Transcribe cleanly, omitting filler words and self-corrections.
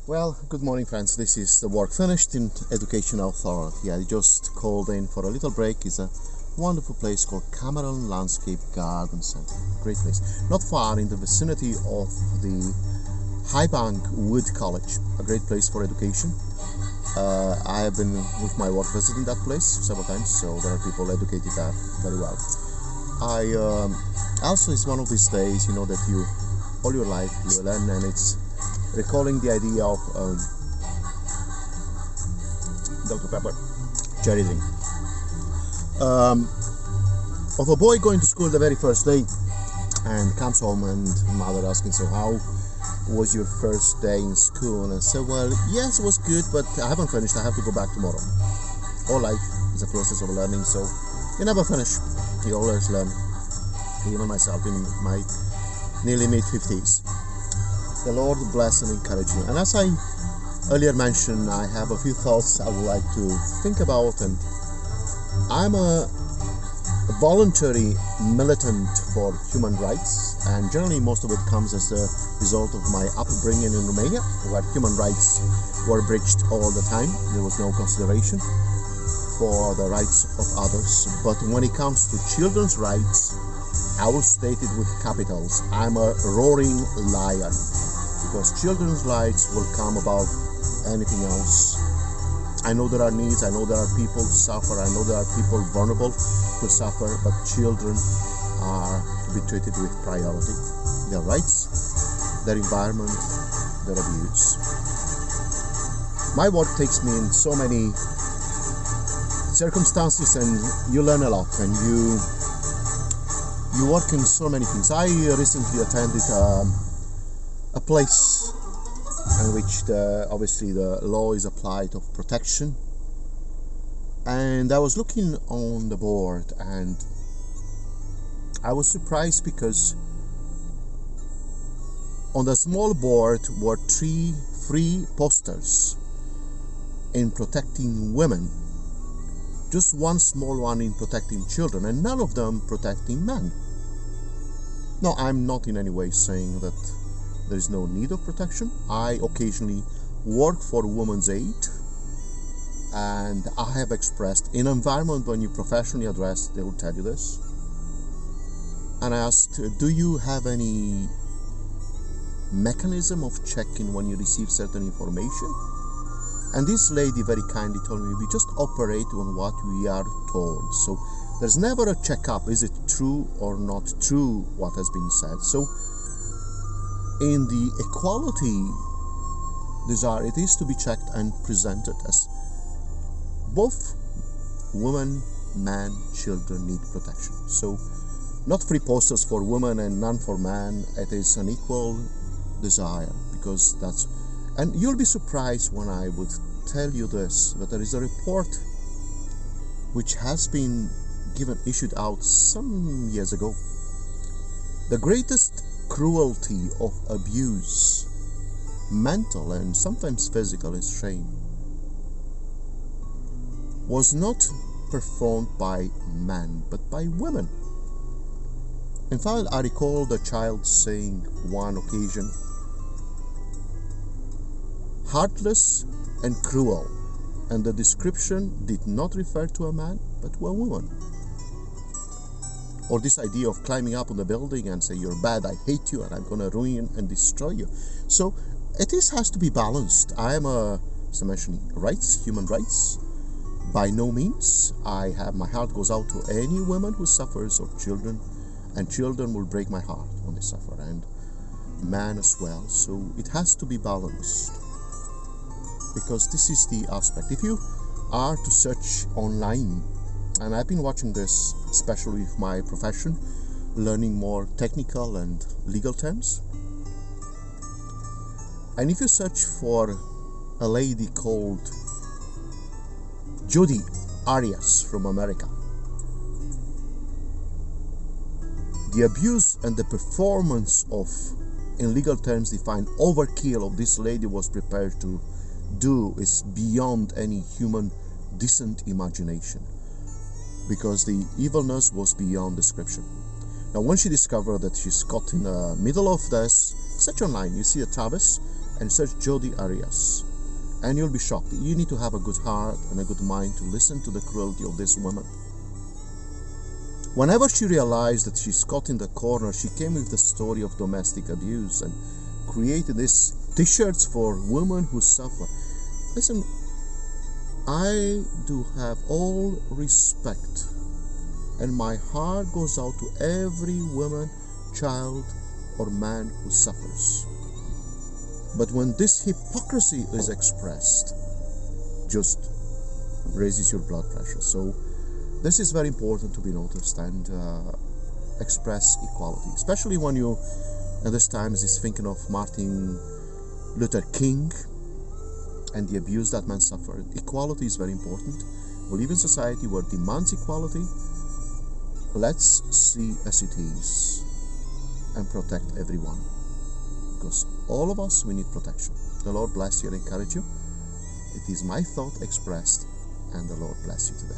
Well, good morning, friends. This is the work finished in Education Authority. I just called in for a little break. It's a wonderful place called Cameron Landscape Garden Center. Great place. Not far in the vicinity of the Highbank Wood College. A great place for education. I have been with my work visiting that place several times, so there are people educated there very well. I also, it's one of these days, that you all your life you learn, and it's recalling the idea of Dr. Pepper, cherry drink. Of a boy going to school the very first day and comes home and mother asking, so how was your first day in school? And I said, well, yes, it was good, but I haven't finished. I have to go back tomorrow. All life is a process of learning, so you never finish. You always learn. Even myself in my nearly mid-50s. The Lord bless and encourage you. And as I earlier mentioned, I have a few thoughts I would like to think about. And I'm a voluntary militant for human rights. And generally, most of it comes as a result of my upbringing in Romania, where human rights were breached all the time. There was no consideration for the rights of others. But when it comes to children's rights, I will state it with capitals. I'm a roaring lion. Because children's rights will come above anything else. I know there are needs, I know there are people who suffer, I know there are people vulnerable who suffer, but children are to be treated with priority. Their rights, their environment, their abuse. My work takes me in so many circumstances, and you learn a lot, and you work in so many things. I recently attended a place in which obviously the law is applied of protection, and I was looking on the board and I was surprised because on the small board were 3 free posters in protecting women, just one small one in protecting children, and none of them protecting men. No, I'm not in any way saying that there is no need of protection. I occasionally work for Women's Aid, and I have expressed in an environment when you professionally address, they will tell you this. And I asked, do you have any mechanism of checking when you receive certain information? And this lady very kindly told me, we just operate on what we are told. So there's never a checkup, is it true or not true what has been said. So in the equality desire, it is to be checked and presented as both women, men, children need protection. So not free posters for women and none for men. It is an equal desire, because that's, and you'll be surprised when I would tell you this, that there is a report which has been issued out some years ago. The greatest cruelty of abuse, mental and sometimes physical, is shame, was not performed by men but by women. In fact, I recall the child saying one occasion, heartless and cruel, and the description did not refer to a man but to a woman. Or this idea of climbing up on the building and say, you're bad, I hate you, and I'm going to ruin and destroy you. So it has to be balanced. I am as I mentioned, human rights. By no means. My heart goes out to any woman who suffers, or children, and children will break my heart when they suffer, and man as well. So it has to be balanced, because this is the aspect. If you are to search online, and I've been watching this, especially with my profession, learning more technical and legal terms. And if you search for a lady called Jodi Arias from America, the abuse and the performance of, in legal terms defined, overkill of this lady was prepared to do is beyond any human decent imagination, because the evilness was beyond description. Now, when she discovered that she's caught in the middle of this, search online, you see a Travis, and search Jodi Arias, and you'll be shocked. You need to have a good heart and a good mind to listen to the cruelty of this woman. Whenever she realized that she's caught in the corner, she came with the story of domestic abuse and created these t-shirts for women who suffer. Listen, I do have all respect, and my heart goes out to every woman, child, or man who suffers. But when this hypocrisy is expressed, just raises your blood pressure. So this is very important to be noticed and express equality, especially when you, at this time, is thinking of Martin Luther King and the abuse that man suffered. Equality is very important. We live in society where demands equality. Let's see as it is and protect everyone, because all of us, we need protection. The Lord bless you and encourage you. It is my thought expressed, and the Lord bless you today.